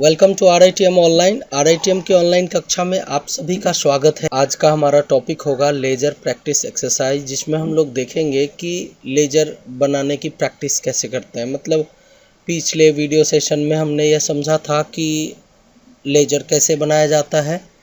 Welcome to RITM online. RITM की online कक्षा में आप सभी का स्वागत है। आज का हमारा टॉपिक होगा लेजर प्रैक्टिस एक्सरसाइज, जिसमें हम लोग देखेंगे कि लेजर बनाने की प्रैक्टिस कैसे करते हैं। मतलब पिछले वीडियो सेशन में हमने यह समझा था कि लेजर कैसे बनाया जाता है,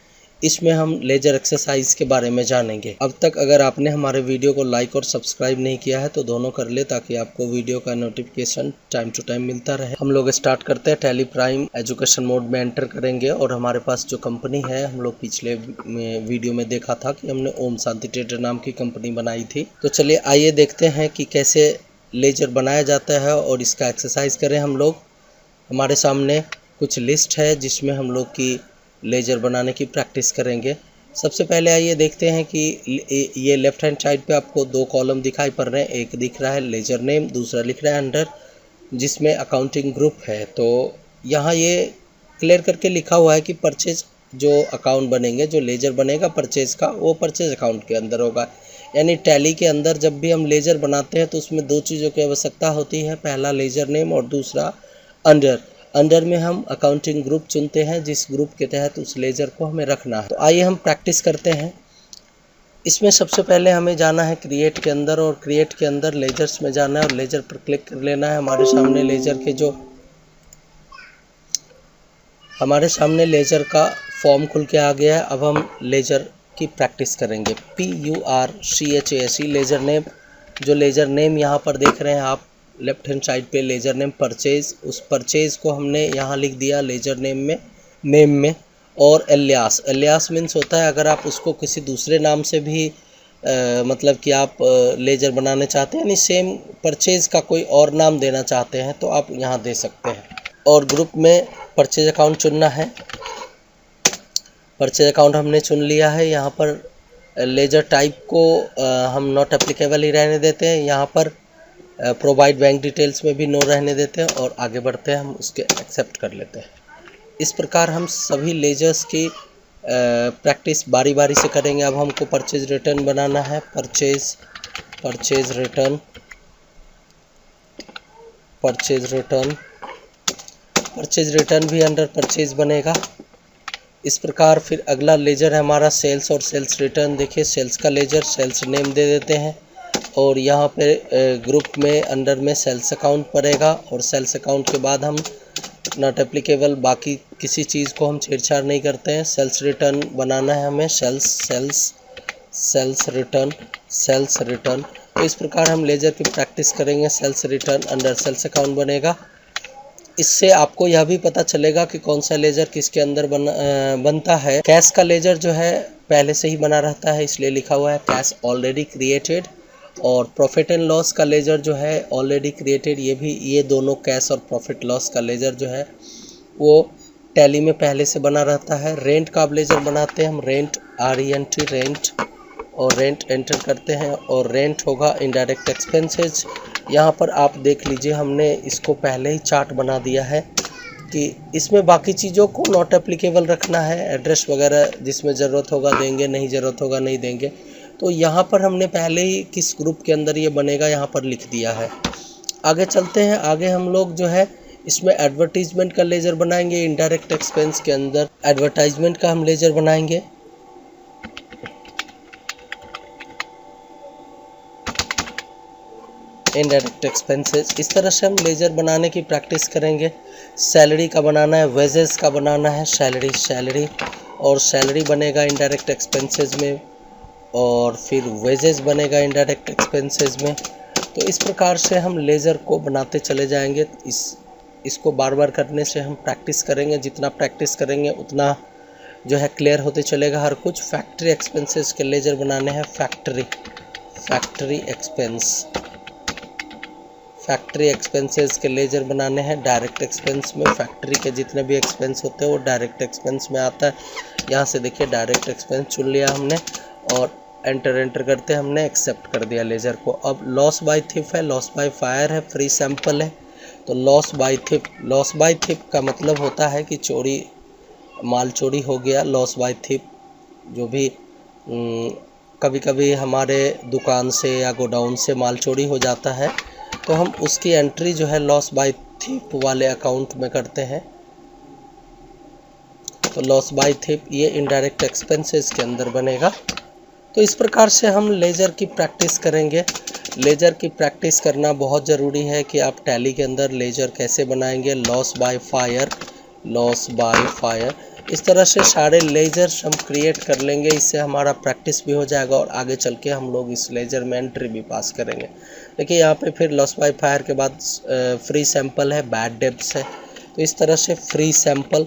इसमें हम लेजर एक्सरसाइज के बारे में जानेंगे। अब तक अगर आपने हमारे वीडियो को लाइक और सब्सक्राइब नहीं किया है तो दोनों कर ले, ताकि आपको वीडियो का नोटिफिकेशन टाइम टू टाइम मिलता रहे। हम लोग स्टार्ट करते हैं। टैली प्राइम एजुकेशन मोड में एंटर करेंगे और हमारे पास जो कंपनी है, हम लोग पिछले वीडियो में देखा था कि हमने ओम शांति ट्रेडर नाम की कंपनी बनाई थी। तो चलिए आइए देखते हैं कि कैसे लेजर बनाया जाता है और इसका एक्सरसाइज करें हम लोग। हमारे सामने कुछ लिस्ट है जिसमें हम लोग की लेजर बनाने की प्रैक्टिस करेंगे। सबसे पहले आइए देखते हैं कि ये लेफ्ट हैंड साइड पे आपको दो कॉलम दिखाई पड़ रहे हैं। एक दिख रहा है लेजर नेम, दूसरा लिख रहा है अंडर, जिसमें अकाउंटिंग ग्रुप है। तो यहाँ ये क्लियर करके लिखा हुआ है कि परचेज जो अकाउंट बनेंगे, जो लेजर बनेगा परचेज का, वो परचेज अकाउंट के अंदर होगा। यानी टैली के अंदर जब भी हम लेजर बनाते हैं तो उसमें दो चीज़ों की आवश्यकता होती है। पहला लेजर नेम और दूसरा अंडर में हम अकाउंटिंग ग्रुप चुनते हैं, जिस ग्रुप के तहत उस लेजर को हमें रखना है। तो आइए हम प्रैक्टिस करते हैं। इसमें सबसे पहले हमें जाना है क्रिएट के अंदर, और क्रिएट के अंदर लेजर्स में जाना है और लेजर पर क्लिक कर लेना है। हमारे सामने लेजर का फॉर्म खुल के आ गया है। अब हम लेजर की प्रैक्टिस करेंगे। PURCHASE लेजर नेम, जो लेजर नेम यहाँ पर देख रहे हैं आप लेफ्ट हैंड साइड पे, लेजर नेम परचेज, उस परचेज को हमने यहाँ लिख दिया लेजर नेम में। और एलियास मीन्स होता है अगर आप उसको किसी दूसरे नाम से भी मतलब कि आप लेजर बनाने चाहते हैं, यानी सेम परचेज का कोई और नाम देना चाहते हैं, तो आप यहाँ दे सकते हैं। और ग्रुप में परचेज अकाउंट चुनना है। परचेज अकाउंट हमने चुन लिया है। यहाँ पर लेजर टाइप को हम नॉट एप्लीकेबल ही रहने देते हैं। यहाँ पर प्रोवाइड बैंक डिटेल्स में भी नो रहने देते हैं और आगे बढ़ते हैं, हम उसके एक्सेप्ट कर लेते हैं। इस प्रकार हम सभी लेजर्स की प्रैक्टिस बारी बारी से करेंगे। अब हमको परचेज रिटर्न बनाना है। परचेज रिटर्न भी अंडर परचेज बनेगा। इस प्रकार फिर अगला लेजर है हमारा सेल्स और सेल्स रिटर्न। देखिए सेल्स का लेजर, सेल्स नेम दे देते हैं और यहाँ पे ग्रुप में अंडर में सेल्स अकाउंट पड़ेगा। और सेल्स अकाउंट के बाद हम नॉट एप्लीकेबल, बाकी किसी चीज़ को हम छेड़छाड़ नहीं करते हैं। सेल्स रिटर्न बनाना है हमें, सेल्स रिटर्न। तो इस प्रकार हम लेजर की प्रैक्टिस करेंगे। Sales return under sales account बनेगा। इससे आपको यह भी पता चलेगा कि कौन सा लेजर किसके अंदर बनता है। कैश का लेजर जो है पहले से ही बना रहता है, इसलिए लिखा हुआ है कैश ऑलरेडी क्रिएटेड। और प्रॉफिट एंड लॉस का लेजर जो है ऑलरेडी क्रिएटेड। ये दोनों कैश और प्रॉफिट लॉस का लेजर जो है वो टैली में पहले से बना रहता है। रेंट का आप लेजर बनाते हैं हम, रेंट रेंट, और रेंट एंटर करते हैं और रेंट होगा इनडायरेक्ट एक्सपेंसेस। यहाँ पर आप देख लीजिए, हमने इसको पहले ही चार्ट बना दिया है कि इसमें बाकी चीज़ों को नॉट एप्लीकेबल रखना है। एड्रेस वगैरह जिसमें ज़रूरत होगा देंगे, नहीं ज़रूरत होगा नहीं देंगे। तो यहाँ पर हमने पहले ही किस ग्रुप के अंदर ये बनेगा यहाँ पर लिख दिया है। आगे चलते हैं। आगे हम लोग जो है इसमें एडवर्टीजमेंट का लेजर बनाएंगे। इनडायरेक्ट एक्सपेंस के अंदर एडवर्टाइजमेंट का हम लेजर बनाएंगे। इनडायरेक्ट एक्सपेंसेस, इस तरह से हम लेजर बनाने की प्रैक्टिस करेंगे। सैलरी का बनाना है, वेजेस का बनाना है, सैलरी और सैलरी बनेगा इनडायरेक्ट एक्सपेंसेस में, और फिर वेजेस बनेगा इनडायरेक्ट एक्सपेंसेस में। तो इस प्रकार से हम लेजर को बनाते चले जाएंगे। इसको बार बार करने से हम प्रैक्टिस करेंगे। जितना प्रैक्टिस करेंगे उतना जो है क्लियर होते चलेगा हर कुछ। फैक्ट्री एक्सपेंसेस के लेजर बनाने हैं। फैक्ट्री एक्सपेंसेस के लेजर बनाने हैं। डायरेक्ट एक्सपेंस में फैक्ट्री के जितने भी एक्सपेंस होते हैं वो डायरेक्ट एक्सपेंस में आता है। यहाँ से देखिए डायरेक्ट एक्सपेंस चुन लिया हमने और एंटर करते हमने एक्सेप्ट कर दिया लेजर को। अब लॉस बाय थिफ है, लॉस बाय फायर है, फ्री सैंपल है। तो लॉस बाय थिफ का मतलब होता है कि माल चोरी हो गया। लॉस बाय थिफ जो भी कभी कभी हमारे दुकान से या गोडाउन से माल चोरी हो जाता है, तो हम उसकी एंट्री जो है लॉस बाय थिफ वाले अकाउंट में करते हैं। तो लॉस बाय थिप ये इनडायरेक्ट एक्सपेंसेस के अंदर बनेगा। तो इस प्रकार से हम लेजर की प्रैक्टिस करेंगे। लेजर की प्रैक्टिस करना बहुत ज़रूरी है कि आप टैली के अंदर लेजर कैसे बनाएंगे। Loss by fire, loss by fire, इस तरह से सारे लेजर्स हम क्रिएट कर लेंगे। इससे हमारा प्रैक्टिस भी हो जाएगा और आगे चल के हम लोग इस लेजर में एंट्री भी पास करेंगे। देखिए यहाँ पे फिर लॉस बाय फायर के बाद फ्री सैंपल है, बैड डेब्ट्स है। तो इस तरह से फ्री सैंपल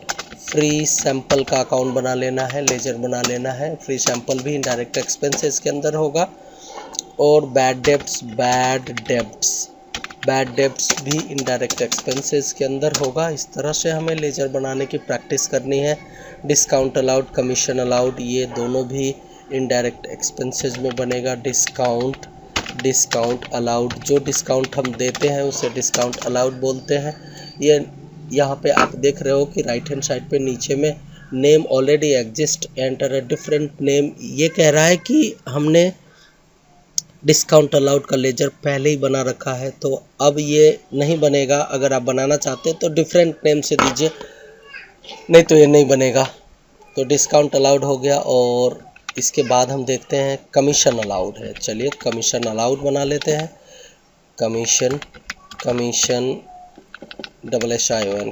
का अकाउंट बना लेना है, लेजर बना लेना है। फ्री सैंपल भी इनडायरेक्ट एक्सपेंसेस के अंदर होगा। और बैड डेब्ट्स भी इनडायरेक्ट एक्सपेंसेस के अंदर होगा। इस तरह से हमें लेजर बनाने की प्रैक्टिस करनी है। डिस्काउंट अलाउड, कमीशन अलाउड, ये दोनों भी इनडायरेक्ट एक्सपेंसेस में बनेगा। डिस्काउंट अलाउड, जो डिस्काउंट हम देते हैं उसे डिस्काउंट अलाउड बोलते हैं। ये यहाँ पे आप देख रहे हो कि राइट हैंड साइड पे नीचे में name already exist, enter a different name, ये कह रहा है कि हमने डिस्काउंट अलाउड का लेजर पहले ही बना रखा है, तो अब ये नहीं बनेगा। अगर आप बनाना चाहते हैं तो डिफरेंट नेम से दीजिए, नहीं तो ये नहीं बनेगा। तो डिस्काउंट अलाउड हो गया। और इसके बाद हम देखते हैं कमीशन अलाउड है। चलिए कमीशन अलाउड बना लेते हैं। कमीशन SHION,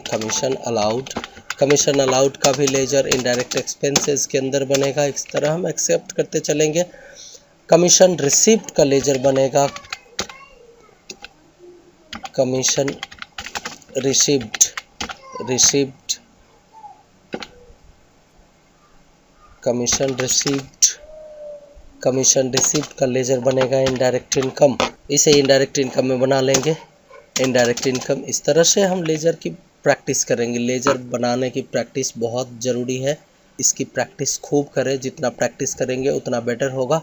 कमीशन अलाउड का भी लेजर इनडायरेक्ट एक्सपेंसेस के अंदर बनेगा। इस तरह हम एक्सेप्ट करते चलेंगे। कमीशन रिसीव्ड का लेजर बनेगा। कमीशन रिसीव्ड का लेजर बनेगा इनडायरेक्ट इनकम। इसे इनडायरेक्ट इनकम में बना लेंगे। इनडायरेक्ट इनकम, इस तरह से हम लेजर की प्रैक्टिस करेंगे। लेजर बनाने की प्रैक्टिस बहुत ज़रूरी है। इसकी प्रैक्टिस खूब करें, जितना प्रैक्टिस करेंगे उतना बेटर होगा।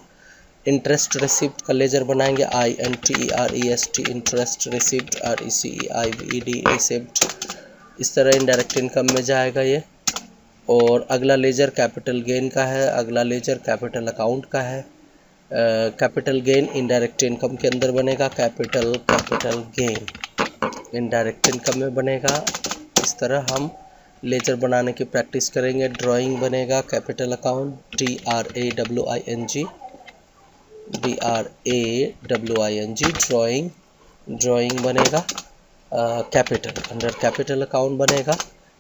इंटरेस्ट रिसिप्ट का लेजर बनाएंगे। INTEREST, interest receipt, RECEIVED receipt. इस तरह इनडायरेक्ट इनकम में जाएगा ये। और अगला लेजर कैपिटल गेन का है। अगला लेजर कैपिटल अकाउंट का है। कैपिटल गेन इनडायरेक्ट इनकम के अंदर बनेगा। कैपिटल गेन इनडायरेक्ट इनकम में बनेगा। इस तरह हम लेजर बनाने की प्रैक्टिस करेंगे। ड्राइंग बनेगा कैपिटल अकाउंट, DRAWING, ड्राइंग बनेगा कैपिटल, अंडर कैपिटल अकाउंट बनेगा।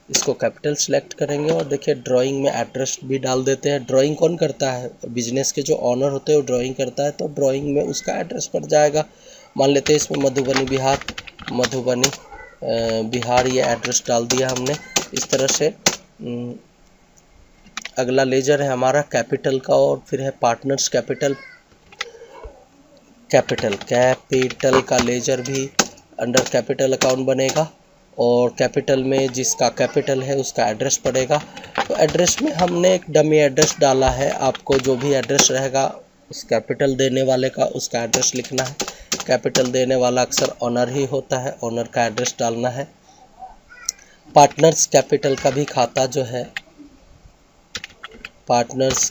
इसको कैपिटल सेलेक्ट करेंगे और देखिए ड्राइंग में एड्रेस भी डाल देते हैं। ड्राइंग कौन करता है? बिजनेस के जो ऑनर होते हैं वो ड्राइंग करता है, तो ड्राइंग में उसका एड्रेस पड़ जाएगा। मान लेते हैं इसमें मधुबनी बिहार ये एड्रेस डाल दिया हमने। इस तरह से अगला लेजर है हमारा कैपिटल का, और फिर है पार्टनर्स कैपिटल का लेजर भी अंडर कैपिटल अकाउंट बनेगा। और कैपिटल में जिसका कैपिटल है उसका एड्रेस पड़ेगा। तो एड्रेस में हमने एक डमी एड्रेस डाला है। आपको जो भी एड्रेस रहेगा उस कैपिटल देने वाले का उसका एड्रेस लिखना है। कैपिटल देने वाला अक्सर ऑनर ही होता है, ऑनर का एड्रेस डालना है। पार्टनर्स कैपिटल का भी खाता जो है, पार्टनर्स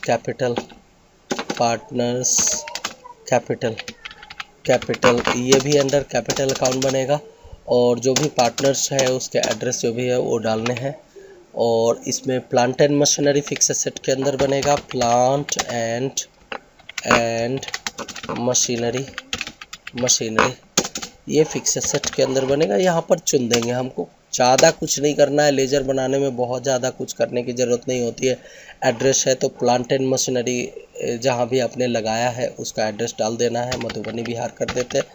कैपिटल ये भी अंडर कैपिटल अकाउंट बनेगा। और जो भी पार्टनर्स है उसके एड्रेस जो भी है वो डालने हैं। और इसमें plant and machinery fix asset के अंदर बनेगा। प्लांट एंड मशीनरी ये फिक्स एसेट के अंदर बनेगा। यहाँ पर चुन देंगे। हमको ज़्यादा कुछ नहीं करना है। लेजर बनाने में बहुत ज़्यादा कुछ करने की ज़रूरत नहीं होती है। एड्रेस है तो प्लांट एंड मशीनरी जहाँ भी आपने लगाया है उसका एड्रेस डाल देना है। मधुबनी बिहार कर देते हैं।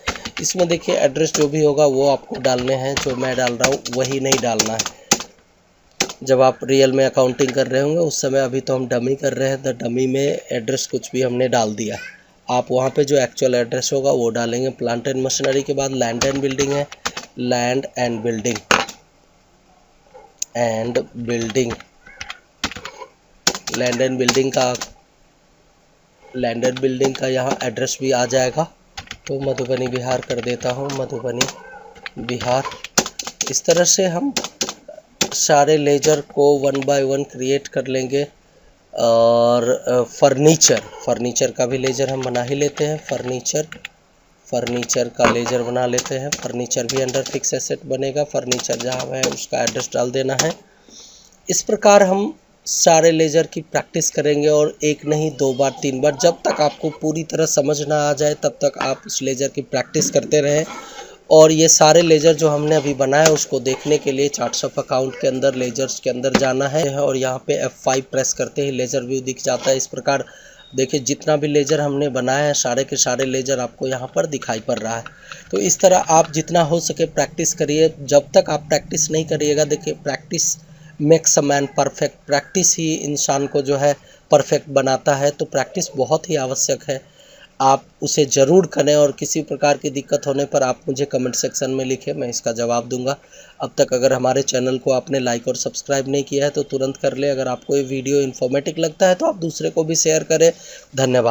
इसमें देखिए एड्रेस जो भी होगा वो आपको डालने हैं। जो मैं डाल रहा हूँ वही नहीं डालना है। जब आप रियल में अकाउंटिंग कर रहे होंगे उस समय, अभी तो हम डमी कर रहे हैं, तो डमी में एड्रेस कुछ भी हमने डाल दिया। आप वहाँ पे जो एक्चुअल एड्रेस होगा वो डालेंगे। प्लांट एंड मशीनरी के बाद लैंड एंड बिल्डिंग है। लैंड एंड बिल्डिंग का यहाँ एड्रेस भी आ जाएगा। तो मधुबनी बिहार कर देता हूँ, मधुबनी बिहार। इस तरह से हम सारे लेजर को 1 बाय 1 क्रिएट कर लेंगे। और फर्नीचर का भी लेजर हम बना ही लेते हैं। फर्नीचर का लेजर बना लेते हैं। फर्नीचर भी अंडर फिक्स एसेट बनेगा। फर्नीचर जहाँ है उसका एड्रेस डाल देना है। इस प्रकार हम सारे लेज़र की प्रैक्टिस करेंगे, और एक नहीं 2 बार 3 बार, जब तक आपको पूरी तरह समझ ना आ जाए तब तक आप उस लेज़र की प्रैक्टिस करते रहें। और ये सारे लेज़र जो हमने अभी बनाए उसको देखने के लिए चार्ट्स ऑफ अकाउंट के अंदर लेज़र्स के अंदर जाना है, और यहाँ पे F5 प्रेस करते ही लेज़र व्यू दिख जाता है। इस प्रकार देखिए जितना भी लेज़र हमने बनाया है सारे के सारे लेज़र आपको यहाँ पर दिखाई पड़ रहा है। तो इस तरह आप जितना हो सके प्रैक्टिस करिए। जब तक आप प्रैक्टिस नहीं करिएगा, देखिए practice makes a man perfect, practice ही इंसान को जो है परफेक्ट बनाता है। तो प्रैक्टिस बहुत ही आवश्यक है, आप उसे ज़रूर करें। और किसी प्रकार की दिक्कत होने पर आप मुझे कमेंट सेक्शन में लिखें, मैं इसका जवाब दूंगा। अब तक अगर हमारे चैनल को आपने लाइक और सब्सक्राइब नहीं किया है तो तुरंत कर ले। अगर आपको ये वीडियो इन्फॉर्मेटिव लगता है तो आप दूसरे को भी शेयर करें। धन्यवाद।